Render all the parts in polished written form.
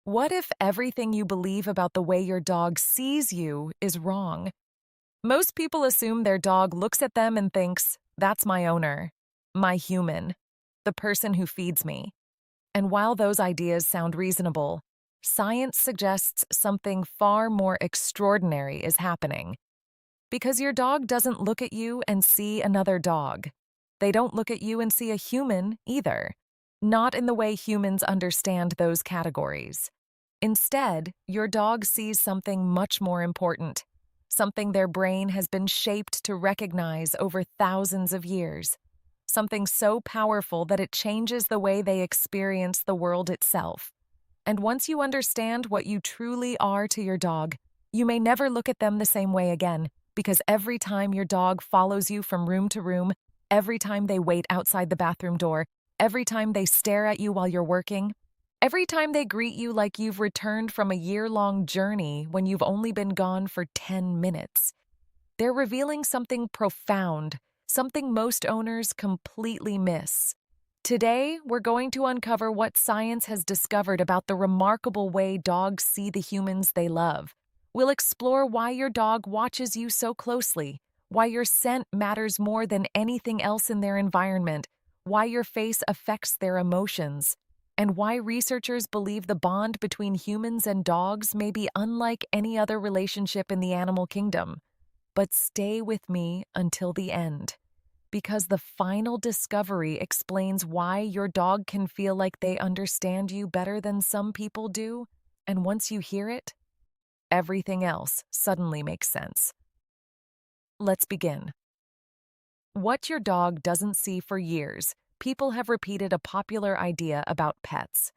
What if everything you believe about the way your dog sees you is wrong? Most people assume their dog looks at them and thinks, that's my owner, my human, the person who feeds me. And while those ideas sound reasonable, science suggests something far more extraordinary is happening. Because your dog doesn't look at you and see another dog. They don't look at you and see a human either. Not in the way humans understand those categories. Instead, your dog sees something much more important, something their brain has been shaped to recognize over thousands of years, something so powerful that it changes the way they experience the world itself. And once you understand what you truly are to your dog, you may never look at them the same way again, because every time your dog follows you from room to room, every time they wait outside the bathroom door, every time they stare at you while you're working, every time they greet you like you've returned from a year-long journey when you've only been gone for 10 minutes, they're revealing something profound, something most owners completely miss. Today, we're going to uncover what science has discovered about the remarkable way dogs see the humans they love. We'll explore why your dog watches you so closely, why your scent matters more than anything else in their environment, why your face affects their emotions, and why researchers believe the bond between humans and dogs may be unlike any other relationship in the animal kingdom. But stay with me until the end, because the final discovery explains why your dog can feel like they understand you better than some people do, and once you hear it, everything else suddenly makes sense. Let's begin. What your dog doesn't see for years, people have repeated a popular idea about pets.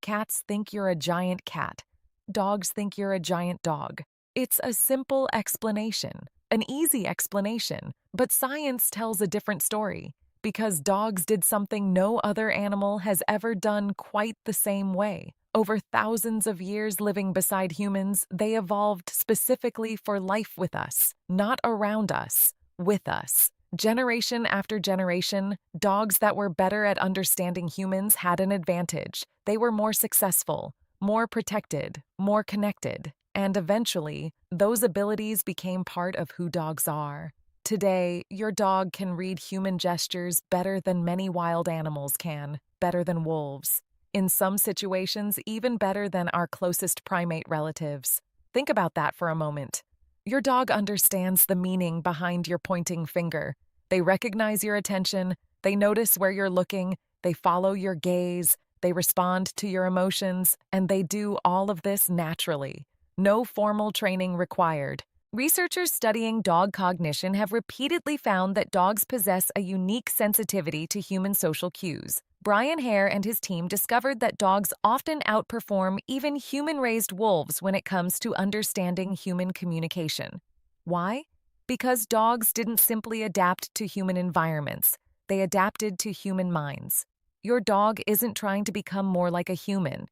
Cats think you're a giant cat. Dogs think you're a giant dog. It's a simple explanation, an easy explanation, but science tells a different story, because dogs did something no other animal has ever done quite the same way. Over thousands of years living beside humans, they evolved specifically for life with us, not around us, with us. Generation after generation, dogs that were better at understanding humans had an advantage. They were more successful, more protected, more connected, and eventually, those abilities became part of who dogs are. Today, your dog can read human gestures better than many wild animals can, better than wolves. In some situations, even better than our closest primate relatives. Think about that for a moment. Your dog understands the meaning behind your pointing finger. They recognize your attention, they notice where you're looking, they follow your gaze, they respond to your emotions, and they do all of this naturally. No formal training required. Researchers studying dog cognition have repeatedly found that dogs possess a unique sensitivity to human social cues. Brian Hare and his team discovered that dogs often outperform even human-raised wolves when it comes to understanding human communication. Why? Because dogs didn't simply adapt to human environments, they adapted to human minds. Your dog isn't trying to become more like a human.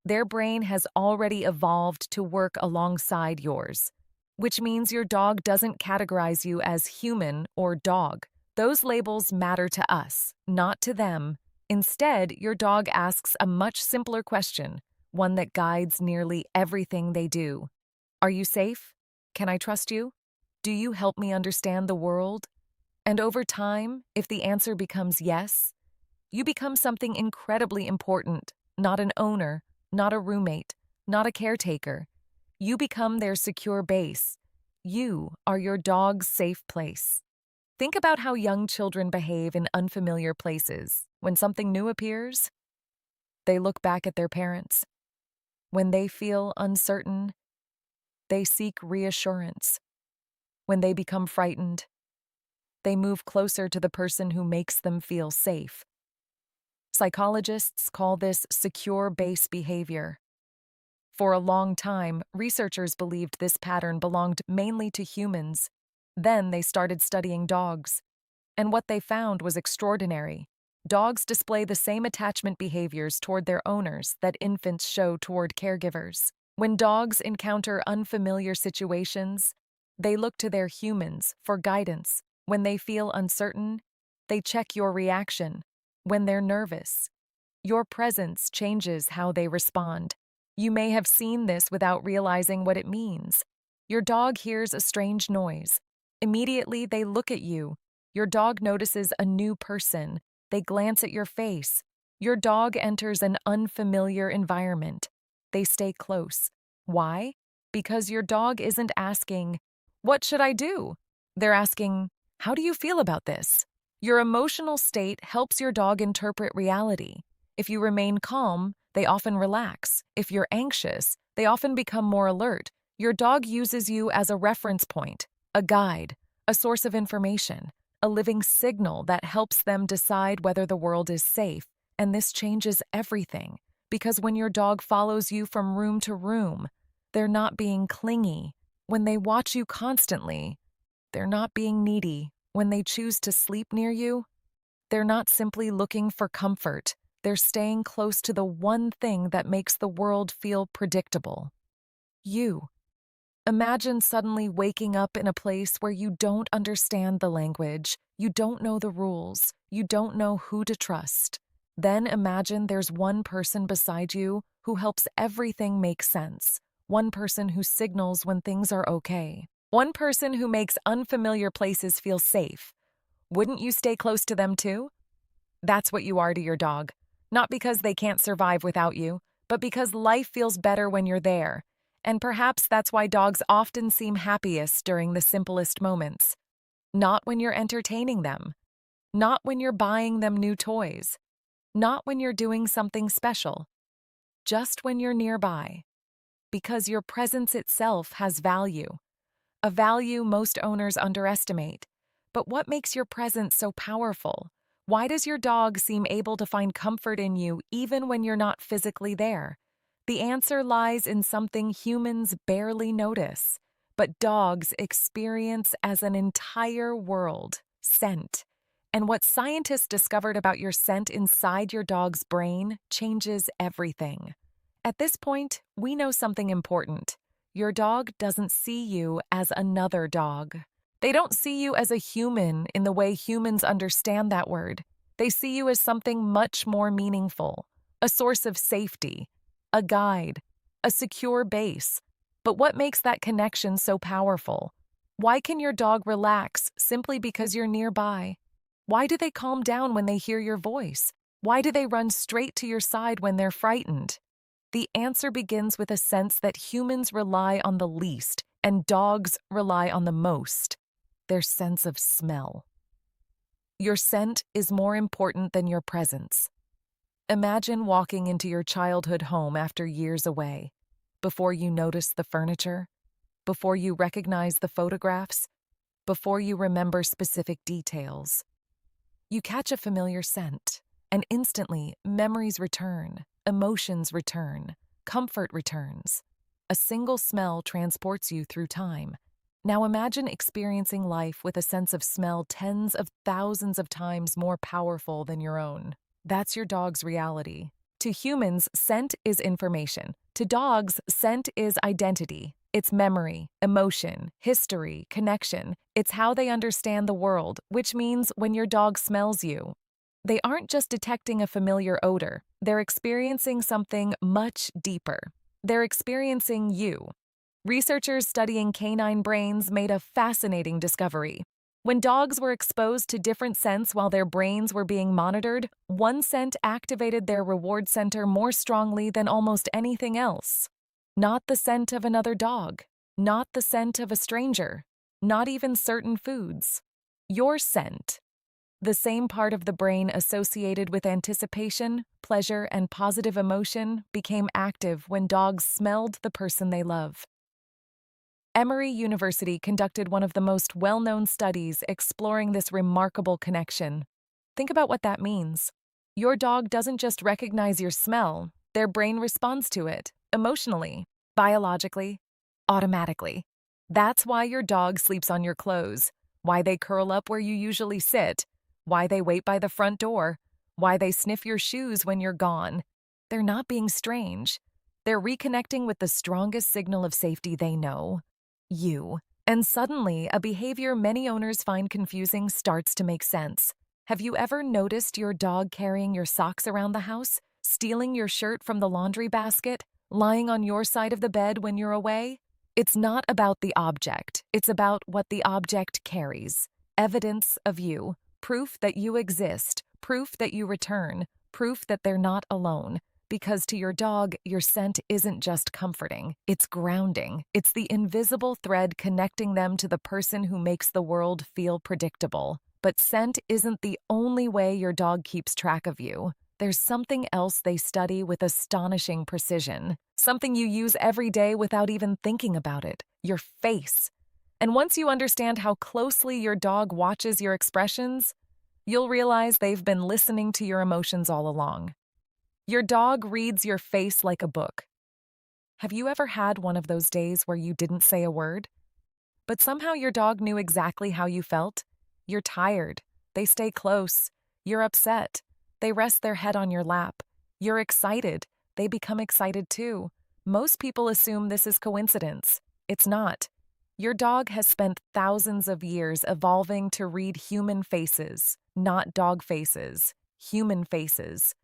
Their brain has already evolved to work alongside yours, which means your dog doesn't categorize you as human or dog. Those labels matter to us, not to them. Instead, your dog asks a much simpler question, one that guides nearly everything they do. Are you safe? Can I trust you? Do you help me understand the world? And over time, if the answer becomes yes, you become something incredibly important, not an owner, not a roommate, not a caretaker. You become their secure base. You are your dog's safe place. Think about how young children behave in unfamiliar places. When something new appears, they look back at their parents. When they feel uncertain, they seek reassurance. When they become frightened, they move closer to the person who makes them feel safe. Psychologists call this secure base behavior. For a long time, researchers believed this pattern belonged mainly to humans. Then they started studying dogs. And what they found was extraordinary. Dogs display the same attachment behaviors toward their owners that infants show toward caregivers. When dogs encounter unfamiliar situations, they look to their humans for guidance. When they feel uncertain, they check your reaction. When they're nervous, your presence changes how they respond. You may have seen this without realizing what it means. Your dog hears a strange noise. Immediately, they look at you. Your dog notices a new person. They glance at your face. Your dog enters an unfamiliar environment. They stay close. Why? Because your dog isn't asking, "What should I do?" They're asking, "How do you feel about this?" Your emotional state helps your dog interpret reality. If you remain calm, they often relax. If you're anxious, they often become more alert. Your dog uses you as a reference point, a guide, a source of information, a living signal that helps them decide whether the world is safe. And this changes everything, because when your dog follows you from room to room, they're not being clingy. When they watch you constantly, they're not being needy. When they choose to sleep near you, they're not simply looking for comfort. They're staying close to the one thing that makes the world feel predictable. You. Imagine suddenly waking up in a place where you don't understand the language, you don't know the rules, you don't know who to trust. Then imagine there's one person beside you who helps everything make sense. One person who signals when things are okay. One person who makes unfamiliar places feel safe. Wouldn't you stay close to them too? That's what you are to your dog. Not because they can't survive without you, but because life feels better when you're there. And perhaps that's why dogs often seem happiest during the simplest moments. Not when you're entertaining them. Not when you're buying them new toys. Not when you're doing something special. Just when you're nearby. Because your presence itself has value. A value most owners underestimate. But what makes your presence so powerful? Why does your dog seem able to find comfort in you even when you're not physically there? The answer lies in something humans barely notice, but dogs experience as an entire world: scent. And what scientists discovered about your scent inside your dog's brain changes everything. At this point, we know something important. Your dog doesn't see you as another dog. They don't see you as a human in the way humans understand that word. They see you as something much more meaningful, a source of safety, a guide, a secure base. But what makes that connection so powerful? Why can your dog relax simply because you're nearby? Why do they calm down when they hear your voice? Why do they run straight to your side when they're frightened? The answer begins with a sense that humans rely on the least and dogs rely on the most: their sense of smell. Your scent is more important than your presence. Imagine walking into your childhood home after years away. Before you notice the furniture, before you recognize the photographs, before you remember specific details. You catch a familiar scent, and instantly memories return, emotions return, comfort returns. A single smell transports you through time. Now imagine experiencing life with a sense of smell tens of thousands of times more powerful than your own. That's your dog's reality. To humans, scent is information. To dogs, scent is identity. It's memory, emotion, history, connection. It's how they understand the world, which means when your dog smells you, they aren't just detecting a familiar odor. They're experiencing something much deeper. They're experiencing you. Researchers studying canine brains made a fascinating discovery. When dogs were exposed to different scents while their brains were being monitored, one scent activated their reward center more strongly than almost anything else. Not the scent of another dog, not the scent of a stranger, not even certain foods. Your scent. The same part of the brain associated with anticipation, pleasure, and positive emotion became active when dogs smelled the person they love. Emory University conducted one of the most well-known studies exploring this remarkable connection. Think about what that means. Your dog doesn't just recognize your smell, their brain responds to it, emotionally, biologically, automatically. That's why your dog sleeps on your clothes, why they curl up where you usually sit, why they wait by the front door, why they sniff your shoes when you're gone. They're not being strange. They're reconnecting with the strongest signal of safety they know: you. And suddenly, a behavior many owners find confusing starts to make sense. Have you ever noticed your dog carrying your socks around the house, stealing your shirt from the laundry basket, lying on your side of the bed when you're away? It's not about the object, it's about what the object carries. Evidence of you, proof that you exist, proof that you return, proof that they're not alone. Because to your dog, your scent isn't just comforting, it's grounding. It's the invisible thread connecting them to the person who makes the world feel predictable. But scent isn't the only way your dog keeps track of you. There's something else they study with astonishing precision, something you use every day without even thinking about it, your face. And once you understand how closely your dog watches your expressions, you'll realize they've been listening to your emotions all along. Your dog reads your face like a book. Have you ever had one of those days where you didn't say a word, but somehow your dog knew exactly how you felt? You're tired. They stay close. You're upset. They rest their head on your lap. You're excited. They become excited too. Most people assume this is coincidence. It's not. Your dog has spent thousands of years evolving to read human faces, not dog faces, human faces.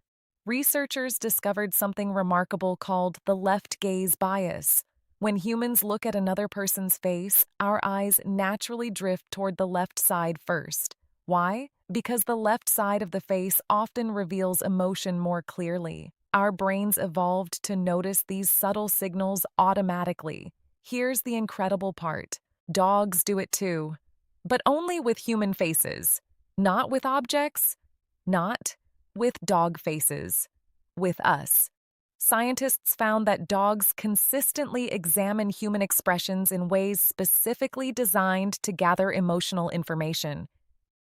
Researchers discovered something remarkable called the left gaze bias. When humans look at another person's face, our eyes naturally drift toward the left side first. Why? Because the left side of the face often reveals emotion more clearly. Our brains evolved to notice these subtle signals automatically. Here's the incredible part. Dogs do it too, but only with human faces. Not with objects, not with dog faces, with us. Scientists found that dogs consistently examine human expressions in ways specifically designed to gather emotional information.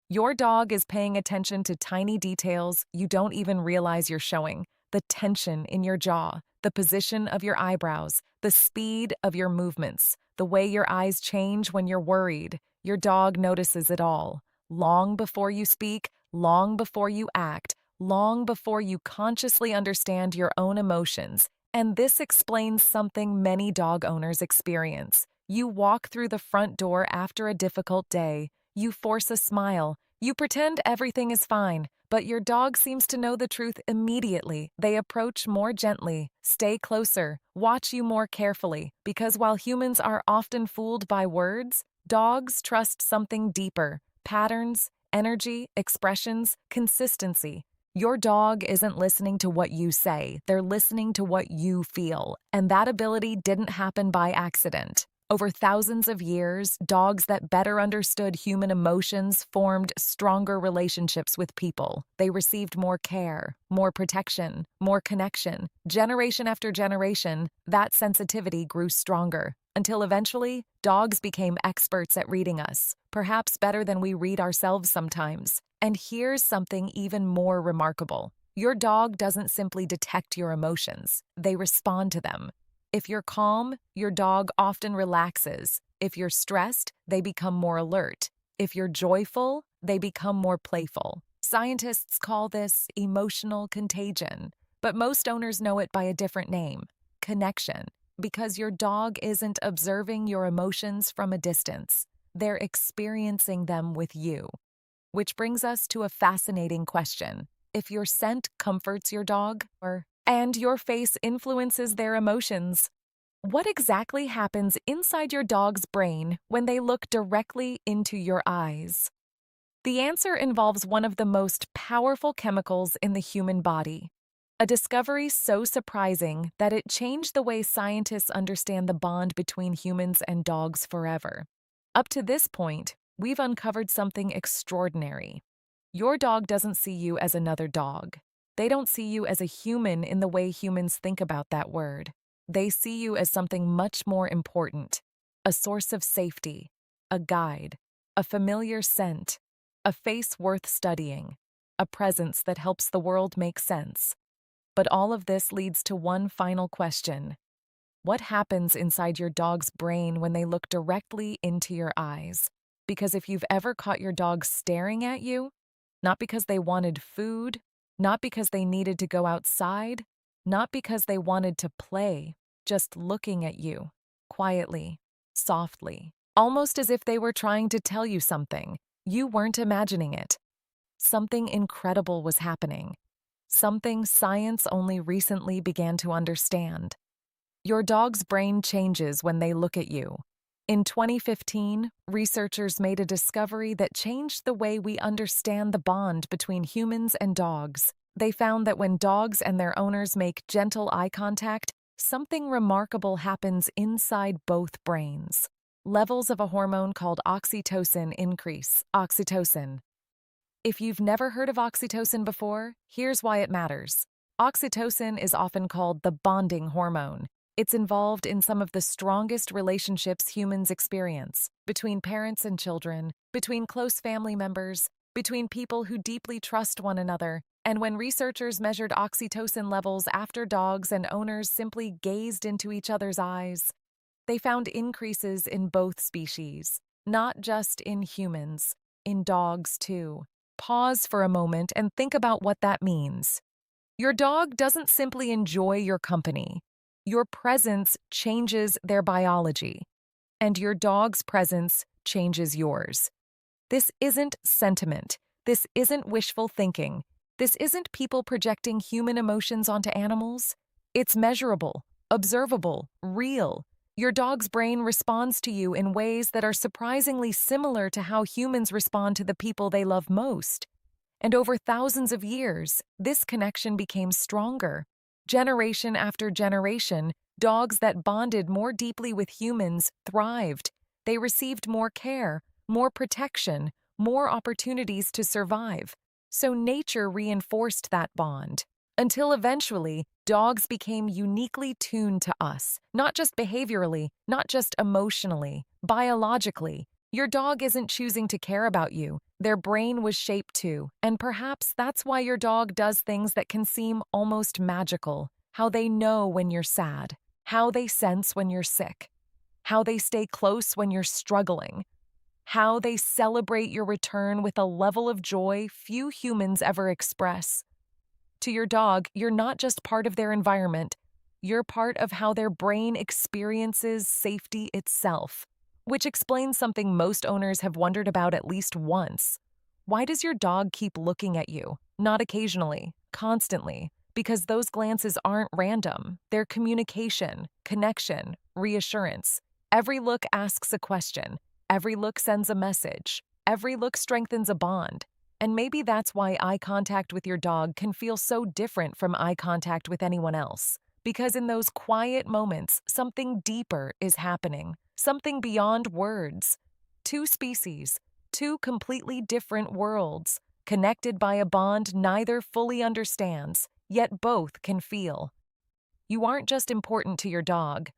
Your dog is paying attention to tiny details you don't even realize you're showing. The tension in your jaw, the position of your eyebrows, the speed of your movements, the way your eyes change when you're worried. Your dog notices it all. Long before you speak, long before you act, long before you consciously understand your own emotions. And this explains something many dog owners experience. You walk through the front door after a difficult day. You force a smile. You pretend everything is fine, but your dog seems to know the truth immediately. They approach more gently, stay closer, watch you more carefully, because while humans are often fooled by words, dogs trust something deeper: patterns, energy, expressions, consistency. Your dog isn't listening to what you say, they're listening to what you feel, and that ability didn't happen by accident. Over thousands of years, dogs that better understood human emotions formed stronger relationships with people. They received more care, more protection, more connection. Generation after generation, that sensitivity grew stronger, until eventually, dogs became experts at reading us, perhaps better than we read ourselves sometimes. And here's something even more remarkable. Your dog doesn't simply detect your emotions, they respond to them. If you're calm, your dog often relaxes. If you're stressed, they become more alert. If you're joyful, they become more playful. Scientists call this emotional contagion, but most owners know it by a different name: connection, because your dog isn't observing your emotions from a distance. They're experiencing them with you. Which brings us to a fascinating question. If your scent comforts your dog, and your face influences their emotions, what exactly happens inside your dog's brain when they look directly into your eyes? The answer involves one of the most powerful chemicals in the human body, a discovery so surprising that it changed the way scientists understand the bond between humans and dogs forever. Up to this point, we've uncovered something extraordinary. Your dog doesn't see you as another dog. They don't see you as a human in the way humans think about that word. They see you as something much more important: a source of safety, a guide, a familiar scent, a face worth studying, a presence that helps the world make sense. But all of this leads to one final question. What happens inside your dog's brain when they look directly into your eyes? Because if you've ever caught your dog staring at you, not because they wanted food, not because they needed to go outside, not because they wanted to play, just looking at you, quietly, softly, almost as if they were trying to tell you something. You weren't imagining it. Something incredible was happening. Something science only recently began to understand. Your dog's brain changes when they look at you. In 2015, researchers made a discovery that changed the way we understand the bond between humans and dogs. They found that when dogs and their owners make gentle eye contact, something remarkable happens inside both brains. Levels of a hormone called oxytocin increase. Oxytocin. If you've never heard of oxytocin before, here's why it matters. Oxytocin is often called the bonding hormone. It's involved in some of the strongest relationships humans experience, between parents and children, between close family members, between people who deeply trust one another. And when researchers measured oxytocin levels after dogs and owners simply gazed into each other's eyes, they found increases in both species, not just in humans, in dogs too. Pause for a moment and think about what that means. Your dog doesn't simply enjoy your company. Your presence changes their biology, and your dog's presence changes yours. This isn't sentiment. This isn't wishful thinking. This isn't people projecting human emotions onto animals. It's measurable, observable, real. Your dog's brain responds to you in ways that are surprisingly similar to how humans respond to the people they love most. And over thousands of years, this connection became stronger. Generation after generation, dogs that bonded more deeply with humans thrived. They received more care, more protection, more opportunities to survive. So nature reinforced that bond. Until eventually, dogs became uniquely tuned to us, not just behaviorally, not just emotionally, biologically. Your dog isn't choosing to care about you. Their brain was shaped to, and perhaps that's why your dog does things that can seem almost magical. How they know when you're sad, how they sense when you're sick, how they stay close when you're struggling, how they celebrate your return with a level of joy few humans ever express. To your dog, you're not just part of their environment, you're part of how their brain experiences safety itself. Which explains something most owners have wondered about at least once. Why does your dog keep looking at you? Not occasionally, constantly. Because those glances aren't random. They're communication, connection, reassurance. Every look asks a question. Every look sends a message. Every look strengthens a bond. And maybe that's why eye contact with your dog can feel so different from eye contact with anyone else. Because in those quiet moments, something deeper is happening. Something beyond words. Two species, two completely different worlds, connected by a bond neither fully understands, yet both can feel. You aren't just important to your dog.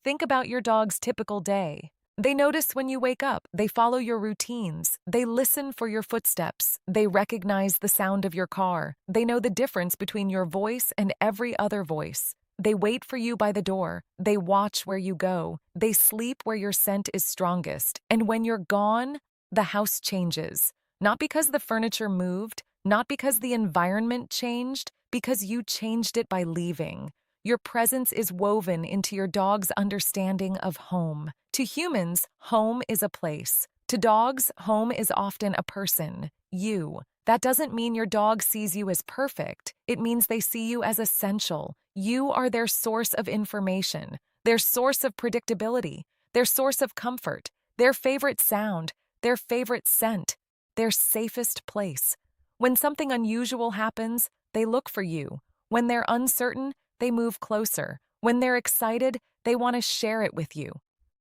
Think about your dog's typical day. They notice when you wake up, they follow your routines, they listen for your footsteps, they recognize the sound of your car, they know the difference between your voice and every other voice. They wait for you by the door, they watch where you go, they sleep where your scent is strongest, and when you're gone, the house changes. Not because the furniture moved, not because the environment changed, because you changed it by leaving. Your presence is woven into your dog's understanding of home. To humans, home is a place. To dogs, home is often a person, you. That doesn't mean your dog sees you as perfect. It means they see you as essential. You are their source of information, their source of predictability, their source of comfort, their favorite sound, their favorite scent, their safest place. When something unusual happens, they look for you. When they're uncertain, they move closer. When they're excited, they want to share it with you.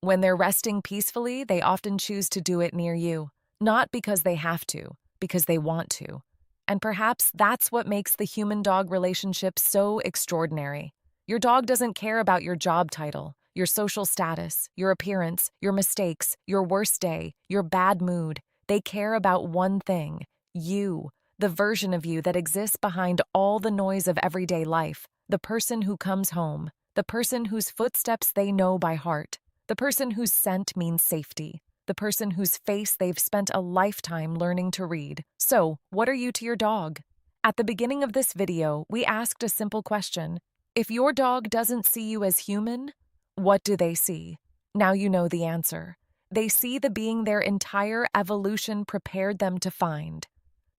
When they're resting peacefully, they often choose to do it near you. Not because they have to, because they want to. And perhaps that's what makes the human-dog relationship so extraordinary. Your dog doesn't care about your job title, your social status, your appearance, your mistakes, your worst day, your bad mood. They care about one thing, you, the version of you that exists behind all the noise of everyday life, the person who comes home, the person whose footsteps they know by heart, the person whose scent means safety, the person whose face they've spent a lifetime learning to read. So, what are you to your dog? At the beginning of this video, we asked a simple question. If your dog doesn't see you as human, what do they see? Now you know the answer. They see the being their entire evolution prepared them to find.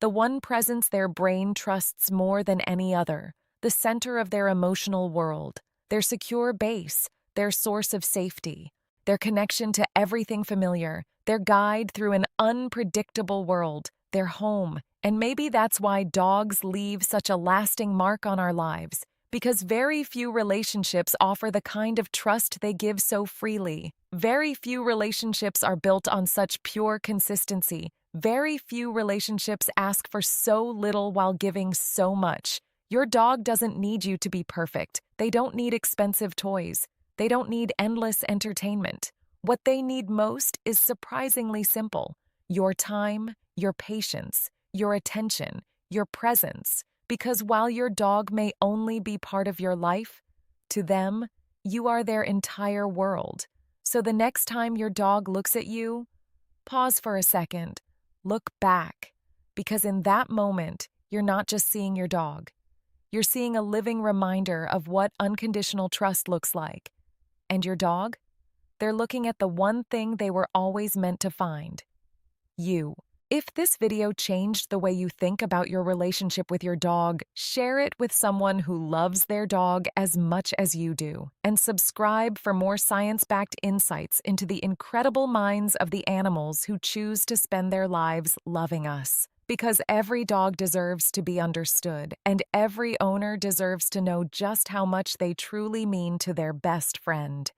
The one presence their brain trusts more than any other, the center of their emotional world, their secure base, their source of safety, their connection to everything familiar, their guide through an unpredictable world, their home. And maybe that's why dogs leave such a lasting mark on our lives, because very few relationships offer the kind of trust they give so freely. Very few relationships are built on such pure consistency. Very few relationships ask for so little while giving so much. Your dog doesn't need you to be perfect. They don't need expensive toys. They don't need endless entertainment. What they need most is surprisingly simple: your time, your patience, your attention, your presence. Because while your dog may only be part of your life, to them, you are their entire world. So the next time your dog looks at you, pause for a second, look back, because in that moment, you're not just seeing your dog. You're seeing a living reminder of what unconditional trust looks like. And your dog? They're looking at the one thing they were always meant to find: you. If this video changed the way you think about your relationship with your dog, share it with someone who loves their dog as much as you do. And subscribe for more science-backed insights into the incredible minds of the animals who choose to spend their lives loving us. Because every dog deserves to be understood, and every owner deserves to know just how much they truly mean to their best friend.